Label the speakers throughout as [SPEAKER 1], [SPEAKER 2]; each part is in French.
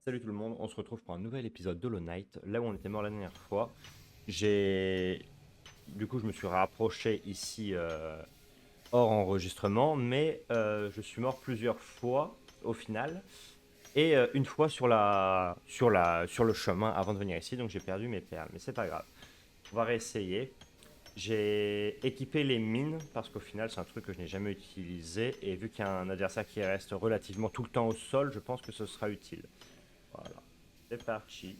[SPEAKER 1] Salut tout le monde, on se retrouve pour un nouvel épisode d'Hollow Knight, là où on était mort la dernière fois. Du coup, je me suis rapproché ici hors enregistrement, mais je suis mort plusieurs fois au final, et une fois sur le chemin avant de venir ici, donc j'ai perdu mes perles, mais c'est pas grave. On va réessayer. J'ai équipé les mines parce qu'au final c'est un truc que je n'ai jamais utilisé et vu qu'il y a un adversaire qui reste relativement tout le temps au sol, je pense que ce sera utile. Voilà, c'est parti.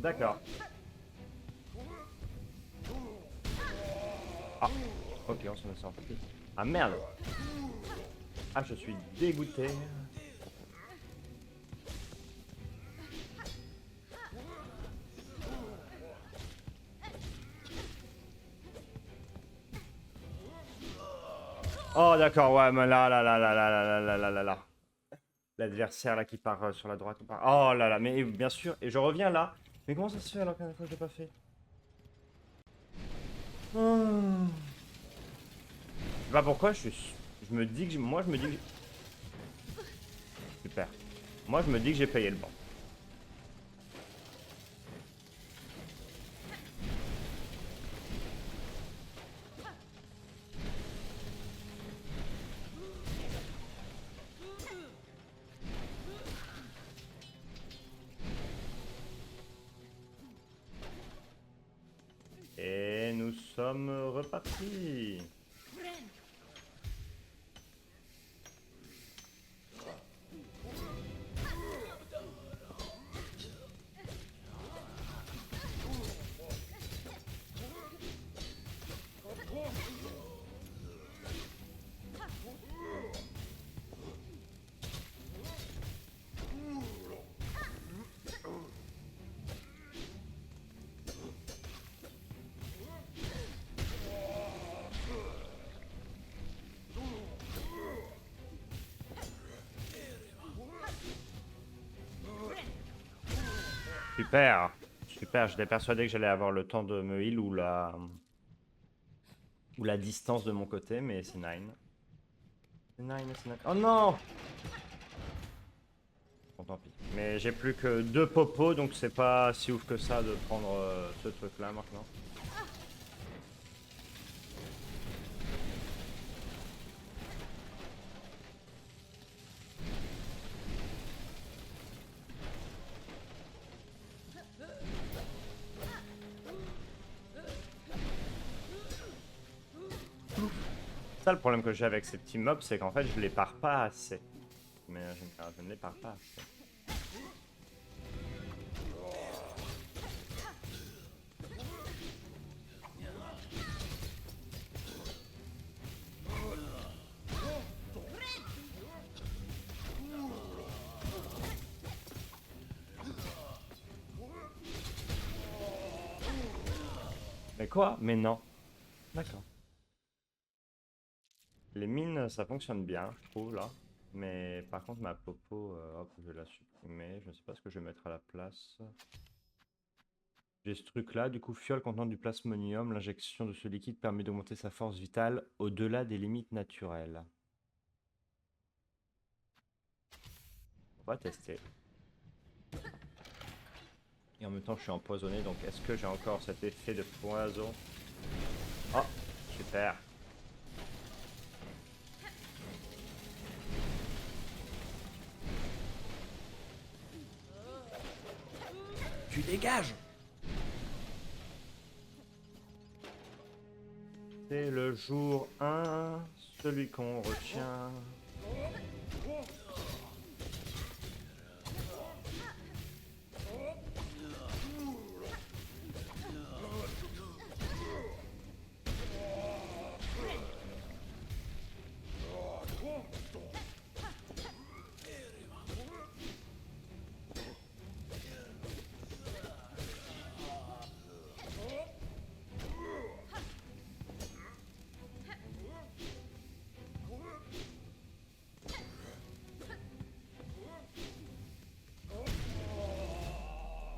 [SPEAKER 1] D'accord. Ah, ok, on s'en est sorti. Ah merde. Ah, je suis dégoûté. Oh d'accord, ouais, mais là. L'adversaire là qui part sur la droite. Oh là là, mais bien sûr, et je reviens là. Mais comment ça se fait alors qu'à la fois je l'ai pas fait? Oh. Je sais pas pourquoi, je me dis que moi je me dis que super. Moi je me dis que j'ai payé le banc. Et nous sommes repartis. Super, super, j'étais persuadé que j'allais avoir le temps de me heal ou la distance de mon côté, mais c'est Nine. C'est Nine, c'est Nine. Oh non! Bon, tant pis. Mais j'ai plus que 2 popos, donc c'est pas si ouf que ça de prendre ce truc-là maintenant. Ça, le problème que j'ai avec ces petits mobs, c'est qu'en fait, je les pars pas assez. Mais je ne les pars pas assez. Mais quoi? Mais non. D'accord. Les mines, ça fonctionne bien, je trouve, là. Mais par contre, ma popo, hop, je vais la supprimer. Je ne sais pas ce que je vais mettre à la place. J'ai ce truc-là, du coup, fiole contenant du plasmonium. L'injection de ce liquide permet d'augmenter sa force vitale au-delà des limites naturelles. On va tester. Et en même temps, je suis empoisonné, donc est-ce que j'ai encore cet effet de poison? Oh, super. Tu dégages! C'est le jour 1, celui qu'on retient.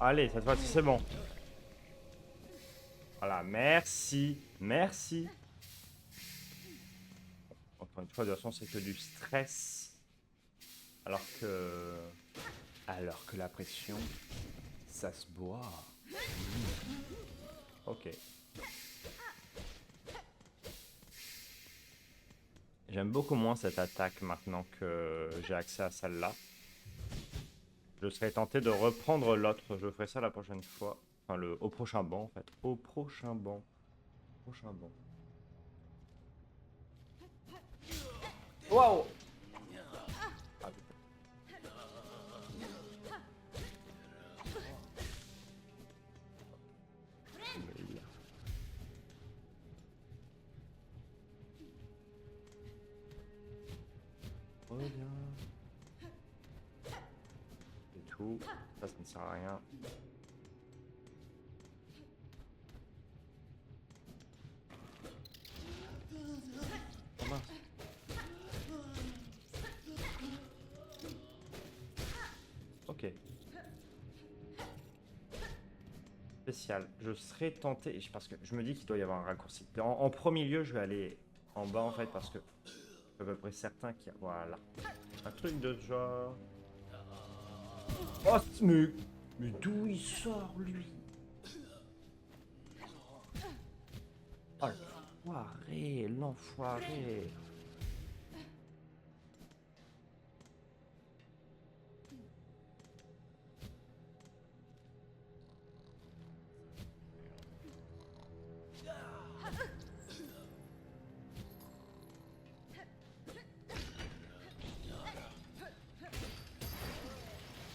[SPEAKER 1] Allez, cette fois-ci, c'est bon. Voilà, merci. Merci. Encore une fois, de toute façon, c'est que du stress. Alors que... Alors que la pression, ça se boit. Ok. J'aime beaucoup moins cette attaque maintenant que j'ai accès à celle-là. Je serais tenté de reprendre l'autre. Je ferai ça la prochaine fois. Enfin, au prochain banc, en fait. Au prochain banc. Prochain banc. Waouh! Ah, putain. Reviens. Et tout. Ça ne sert à rien. Oh mince. Ok. Spécial. Je serais tenté, parce que je me dis qu'il doit y avoir un raccourci. En premier lieu, je vais aller en bas en fait parce que je suis à peu près certain qu'il y a... Voilà. Un truc de ce genre. Oh, mais d'où il sort lui? Oh l'enfoiré, l'enfoiré.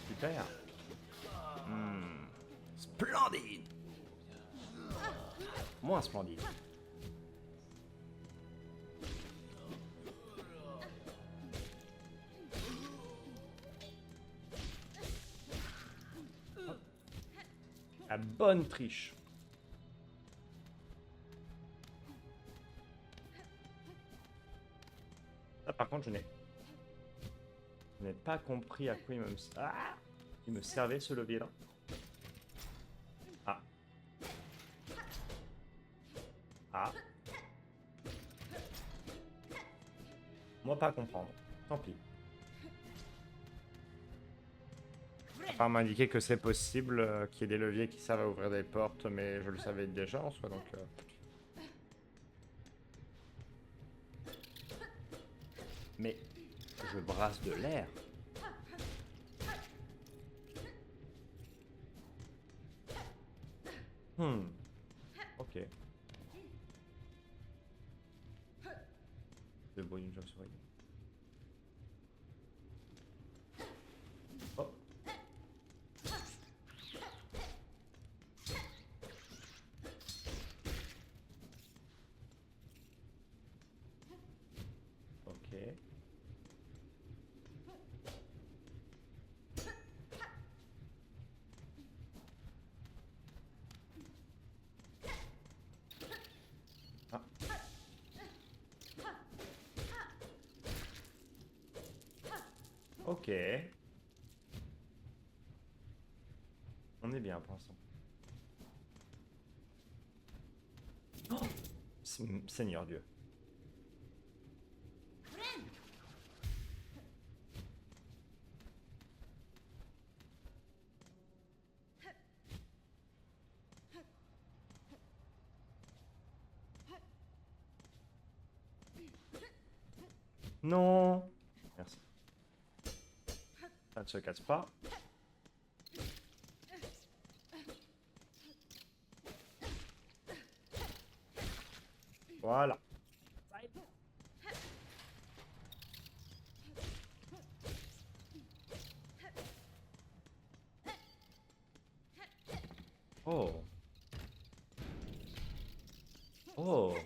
[SPEAKER 1] Super. Splendide. Moins splendide. Hop. La bonne triche. Là par contre je n'ai pas compris à quoi il me servait ce levier là. Ah. Ah. Moi pas comprendre. Tant pis. À part m'indiquer que c'est possible qu'il y ait des leviers qui servent à ouvrir des portes, mais je le savais déjà en soi donc... Mais je brasse de l'air. Ok. Le bruit d'une chauve-souris. Oh. Ok. Ah. Ok. On est bien pour l'instant. Oh, Seigneur Dieu. Non. Merci. Ça ne se casse pas. Voilà. Oh. Oh.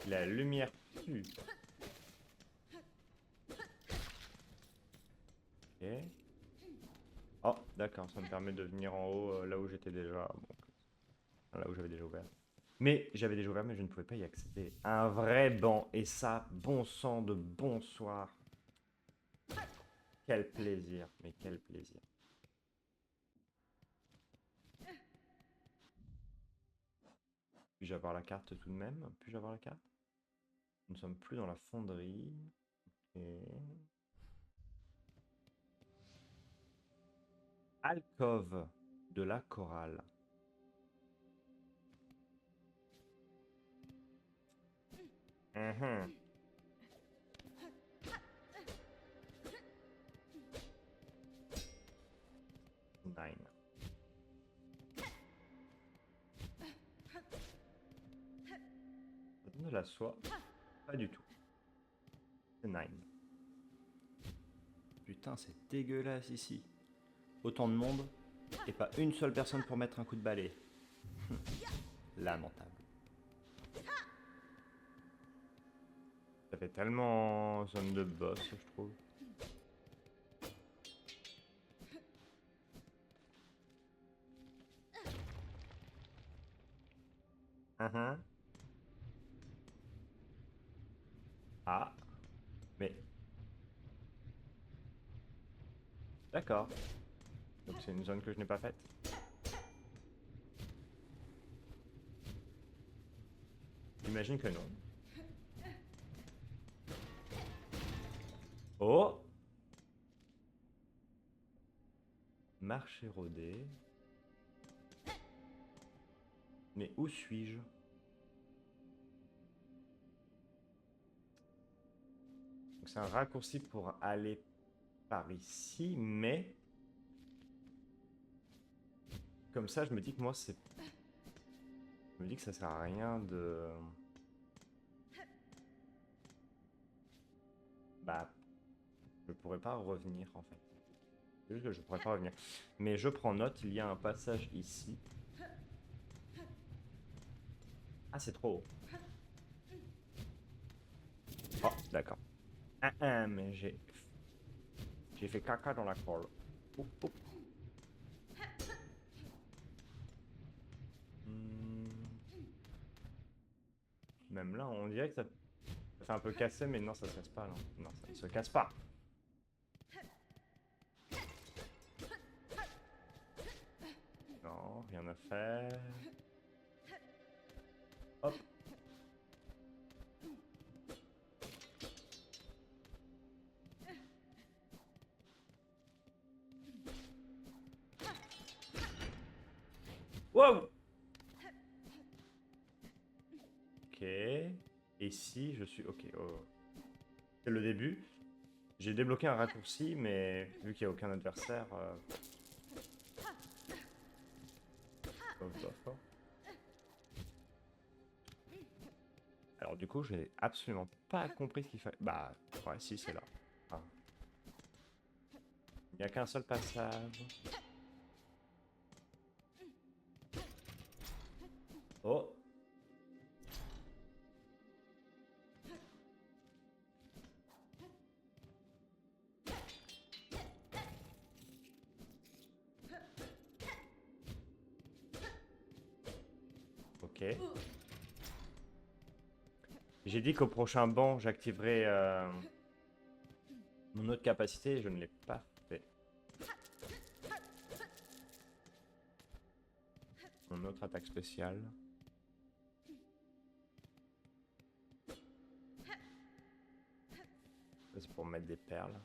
[SPEAKER 1] La lumière tue. Ok. Oh, d'accord, ça me permet de venir en haut, là où j'étais déjà. Bon, là où j'avais déjà ouvert. Mais j'avais déjà ouvert, mais je ne pouvais pas y accéder. Un vrai banc. Et ça, bon sang de bonsoir. Quel plaisir. Mais quel plaisir. Puis-je avoir la carte tout de même? Puis-je avoir la carte? Nous ne sommes plus dans la fonderie. Et... Alcôve de la chorale. Mhm. Nine. Ça donne de la soie? Pas du tout. C'est nine. Putain, c'est dégueulasse ici. Autant de monde et pas une seule personne pour mettre un coup de balai. Lamentable. Ça fait tellement zone de boss, je trouve. Mhm. Ah, mais d'accord. Donc c'est une zone que je n'ai pas faite. J'imagine que non. Oh! Marché rodé. Mais où suis-je? Donc c'est un raccourci pour aller par ici, mais comme ça, je me dis que moi, c'est... Je me dis que ça sert à rien de... Bah, je pourrais pas revenir, en fait. C'est juste que je pourrais pas revenir. Mais je prends note, il y a un passage ici. Ah, c'est trop haut. Oh, d'accord. Mais j'ai fait caca dans la colle. Oup, oup. Hmm. Même là, on dirait que ça fait un peu casser, mais non, ça se casse pas, non. Non, ça ne se casse pas. Non, rien à faire. Hop. Wow! Ok. Et ici, je suis... Ok, oh. C'est le début. J'ai débloqué un raccourci, mais vu qu'il n'y a aucun adversaire... bof, bof, bof. Alors du coup, j'ai absolument pas compris ce qu'il fallait... Bah, ouais, si, c'est là. Ah. Il n'y a qu'un seul passage. Oh! Ok. J'ai dit qu'au prochain banc, j'activerai mon autre capacité et je ne l'ai pas fait. Mon autre attaque spéciale. Ça, c'est pour mettre des perles.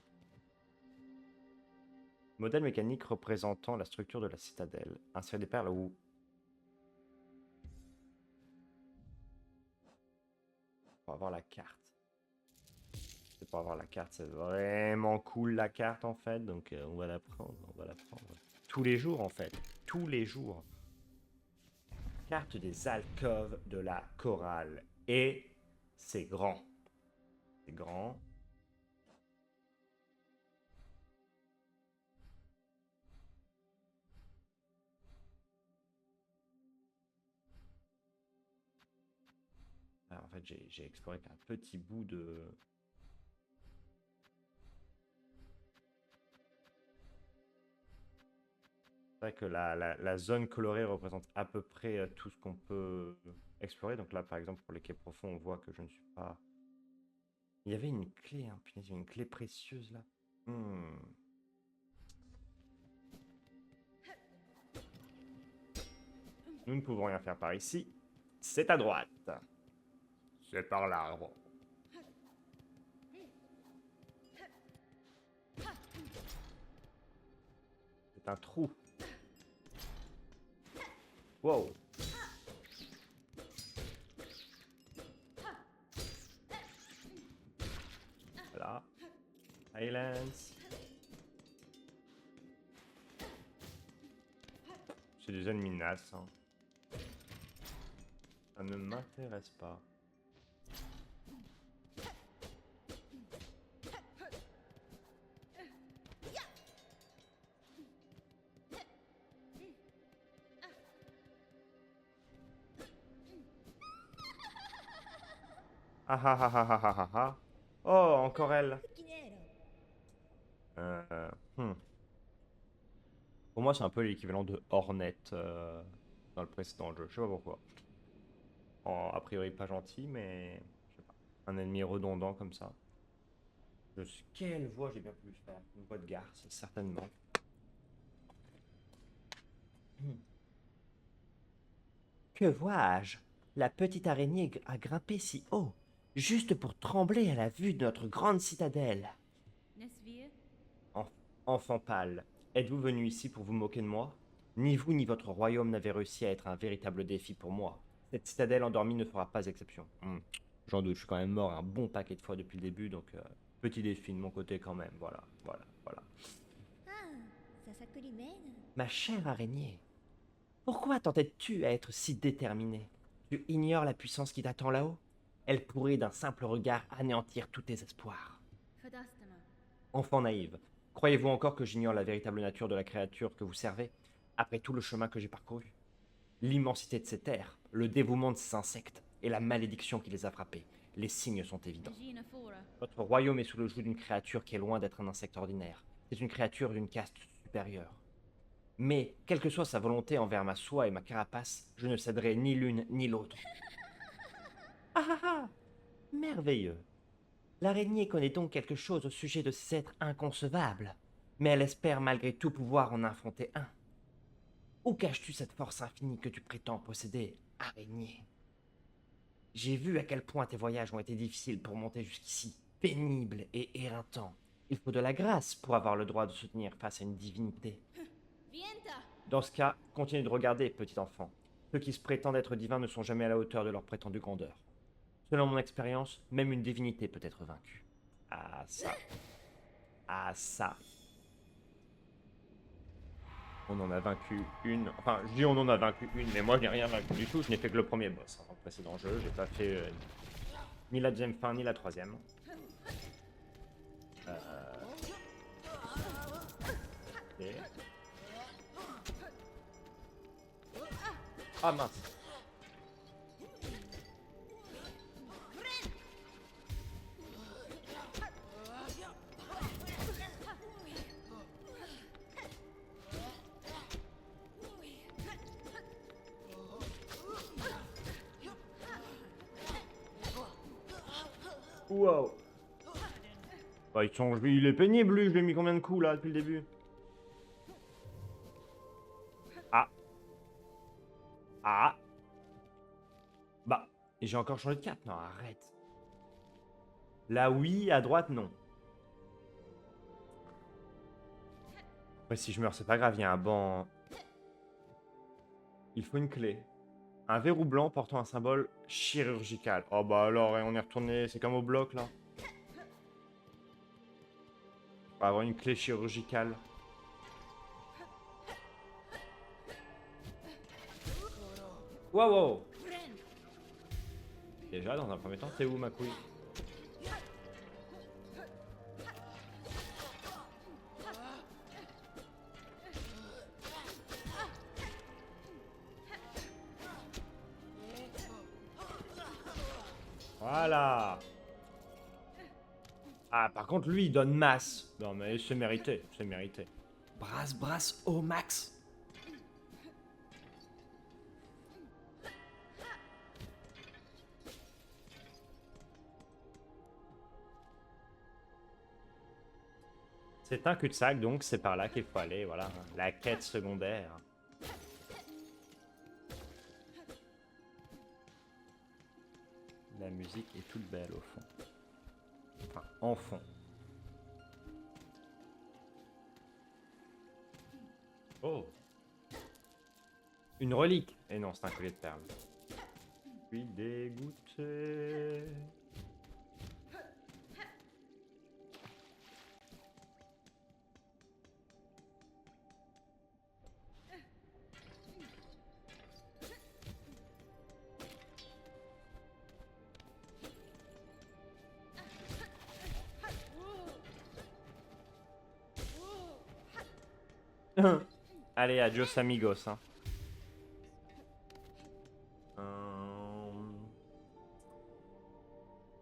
[SPEAKER 1] Modèle mécanique représentant la structure de la citadelle. Insérer des perles où? Pour avoir la carte. C'est pour avoir la carte, c'est vraiment cool la carte en fait. Donc on va la prendre, on va la prendre. Tous les jours en fait. Tous les jours. Carte des alcôves de la chorale. Et c'est grand. C'est grand. Alors, en fait, j'ai exploré qu'un petit bout de... C'est vrai que la zone colorée représente à peu près tout ce qu'on peut explorer. Donc là, par exemple, pour les quais profonds, on voit que je ne suis pas... Il y avait une clé, hein, punaise, il y a une clé précieuse là. Hmm. Nous ne pouvons rien faire par ici. C'est à droite. C'est par l'arbre. C'est un trou. Wow. Voilà. Silence. C'est des ennemis nasses. Hein. Ça ne m'intéresse pas. Ah ah ah ah ah ah ah ah. Oh, encore elle. Euh, hmm. Pour moi, c'est un peu l'équivalent de Hornet dans le précédent jeu. Je sais pas pourquoi. A priori, pas gentil, mais je sais pas. Un ennemi redondant comme ça. Quelle voix j'ai bien pu faire? Une voix de garce, certainement. Que vois-je? La petite araignée a grimpé si haut, juste pour trembler à la vue de notre grande citadelle. En- Enfant pâle, êtes-vous venu ici pour vous moquer de moi? Ni vous ni votre royaume n'avez réussi à être un véritable défi pour moi. Cette citadelle endormie ne fera pas exception. J'en doute, je suis quand même mort un bon paquet de fois depuis le début, donc petit défi de mon côté quand même. Voilà, voilà, voilà. Ma chère araignée, pourquoi t'entêtes-tu à être si déterminée? Tu ignores la puissance qui t'attend là-haut? Elle pourrait d'un simple regard anéantir tous tes espoirs. Enfant naïve, croyez-vous encore que j'ignore la véritable nature de la créature que vous servez, après tout le chemin que j'ai parcouru? L'immensité de ces terres, le dévouement de ces insectes et la malédiction qui les a frappés, les signes sont évidents. Votre royaume est sous le joug d'une créature qui est loin d'être un insecte ordinaire. C'est une créature d'une caste supérieure. Mais, quelle que soit sa volonté envers ma soie et ma carapace, je ne céderai ni l'une ni l'autre. Ah ah ah! Merveilleux. L'araignée connaît donc quelque chose au sujet de ces êtres inconcevables, mais elle espère malgré tout pouvoir en affronter un. Où caches-tu cette force infinie que tu prétends posséder, araignée? J'ai vu à quel point tes voyages ont été difficiles pour monter jusqu'ici, pénibles et éreintants. Il faut de la grâce pour avoir le droit de se tenir face à une divinité. Dans ce cas, continue de regarder, petit enfant. Ceux qui se prétendent être divins ne sont jamais à la hauteur de leur prétendue grandeur. Selon mon expérience, même une divinité peut être vaincue. Ah ça. Ah ça. On en a vaincu une. Enfin, je dis on en a vaincu une, mais moi je n'ai rien vaincu du tout. Je n'ai fait que le premier boss. Dans le précédent jeu, j'ai pas fait ni la deuxième fin, ni la troisième. Ok. Ah mince. Wow. Bah, il est pénible lui, je lui ai mis combien de coups là depuis le début? Ah. Ah. Bah, et j'ai encore changé de cap. Non, arrête. Là oui, à droite non. Ouais, si je meurs, c'est pas grave, il y a un banc. Il faut une clé. Un verrou blanc portant un symbole chirurgical. Oh bah alors, et on est retourné, c'est comme au bloc là. On va avoir une clé chirurgicale. Wow, wow. Déjà, dans un premier temps, t'es où ma couille? Voilà. Ah, par contre, lui, il donne masse. Non, mais c'est mérité, c'est mérité. Brasse au max. C'est un cul-de-sac, donc c'est par là qu'il faut aller, voilà. La quête secondaire. La musique est toute belle au fond. Enfin, en fond. Oh! Une relique! Et non, c'est un collier de perles. Je suis dégoûté. Allez, adios amigos. Hein.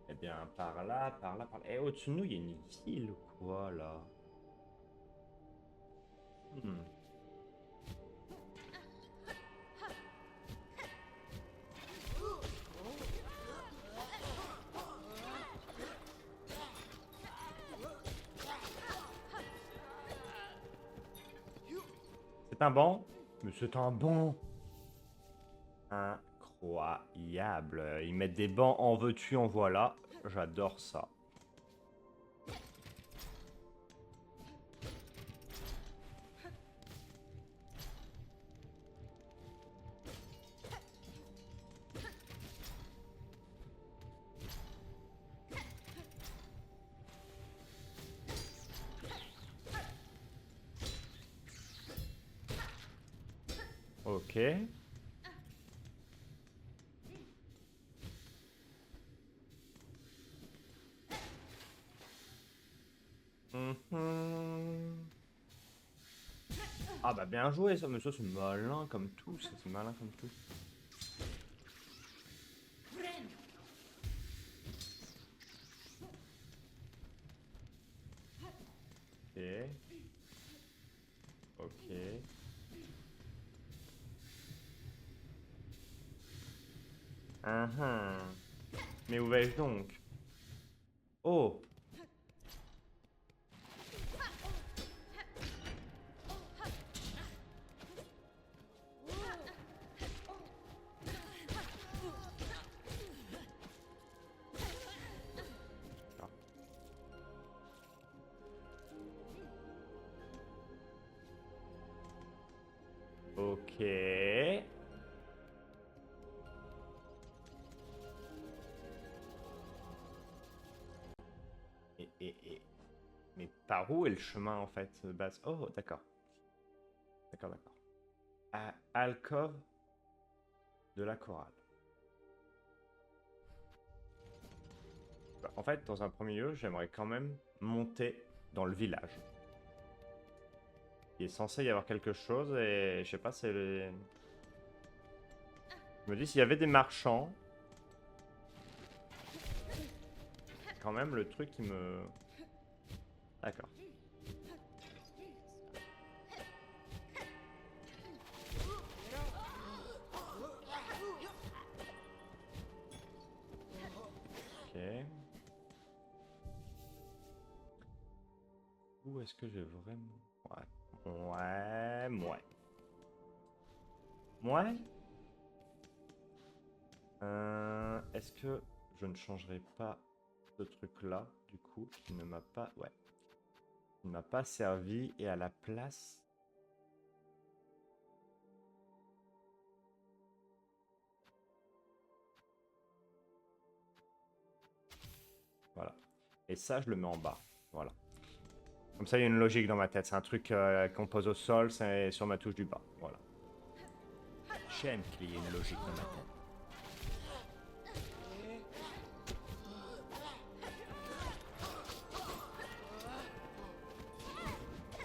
[SPEAKER 1] Eh bien, par là, par là, par là. Eh, au-dessus de nous, il y a une ville ou quoi, là? Hmm. C'est un banc? Mais c'est un banc! Incroyable. Ils mettent des bancs en veux-tu, en voilà. J'adore ça. Ok. Mhm. Ah bah bien joué ça, mais ça c'est malin comme tout, ça c'est malin comme tout. Ok. Ok. Mhm. Mais où vais-je donc? Oh! Ah. Ok. Et... Mais par où est le chemin en fait, base? Oh, d'accord. D'accord, d'accord. Alcove de la chorale. Bah, en fait, dans un premier lieu, j'aimerais quand même monter dans le village. Il est censé y avoir quelque chose et je sais pas, c'est les... Je me dis s'il y avait des marchands, quand même le truc qui me... D'accord. Ok. Où est-ce que j'ai vraiment... Ouais. Ouais. Ouais. Ouais. Est-ce que je ne changerai pas ce truc-là, du coup, qui ne m'a pas... Ouais. Qui ne m'a pas servi et à la place... Voilà. Et ça, je le mets en bas. Voilà. Comme ça, il y a une logique dans ma tête. C'est un truc qu'on pose au sol, c'est sur ma touche du bas. Voilà. J'aime qu'il y ait une logique dans ma tête.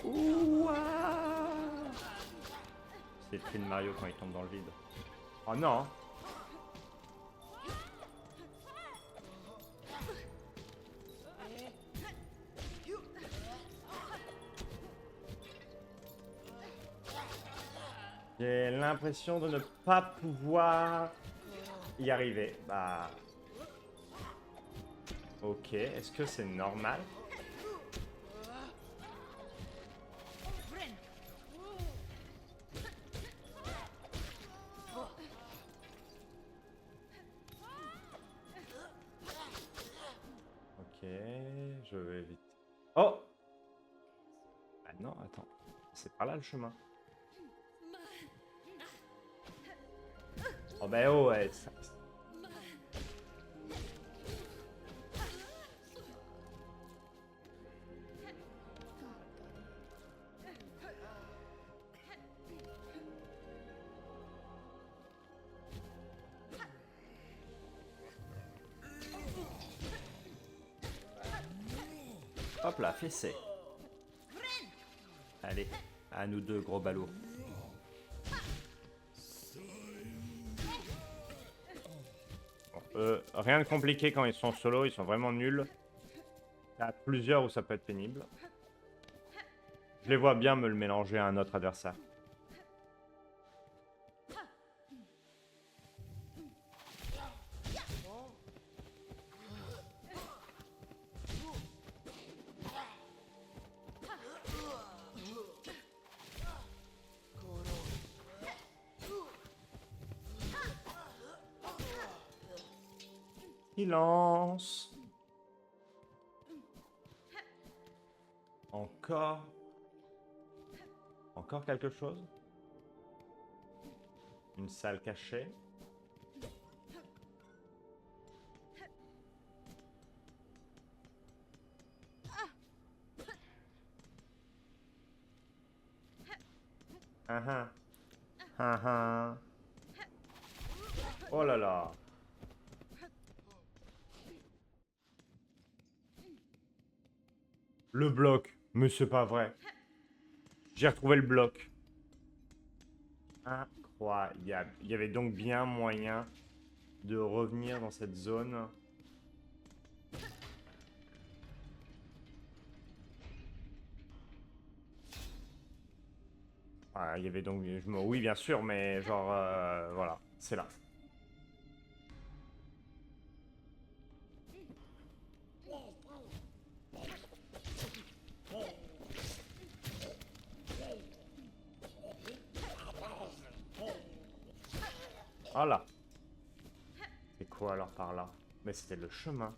[SPEAKER 1] Ouah, c'est le cri de Mario quand il tombe dans le vide. Oh non! J'ai l'impression de ne pas pouvoir y arriver. Bah... Ok, est-ce que c'est normal? Je vais vite. Oh! Ah non, attends. C'est par là le chemin. Oh bah oh, ouais. Hop là, fessé. Allez, à nous deux, gros balourds. Bon, rien de compliqué quand ils sont solo, ils sont vraiment nuls. Il y a plusieurs où ça peut être pénible. Je les vois bien me le mélanger à un autre adversaire. Silence. Encore. Encore quelque chose? Une salle cachée. Ah ah. Oh là là. Le bloc. Mais c'est pas vrai. J'ai retrouvé le bloc. Incroyable. Il y avait donc bien moyen de revenir dans cette zone. Ah, il y avait donc... Oui, bien sûr, mais genre... voilà, c'est là. Voilà. C'est quoi alors par là? Mais c'était le chemin.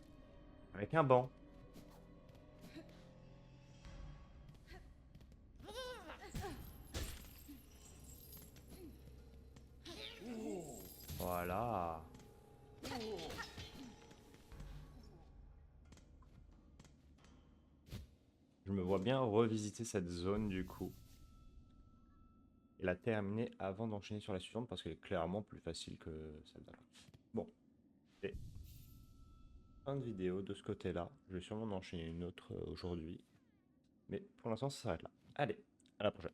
[SPEAKER 1] Avec un banc. Voilà. Je me vois bien revisiter cette zone du coup. Et la terminer avant d'enchaîner sur la suivante parce qu'elle est clairement plus facile que celle-là. Bon. Et fin de vidéo de ce côté-là. Je vais sûrement en enchaîner une autre aujourd'hui. Mais pour l'instant, ça s'arrête là. Allez, à la prochaine.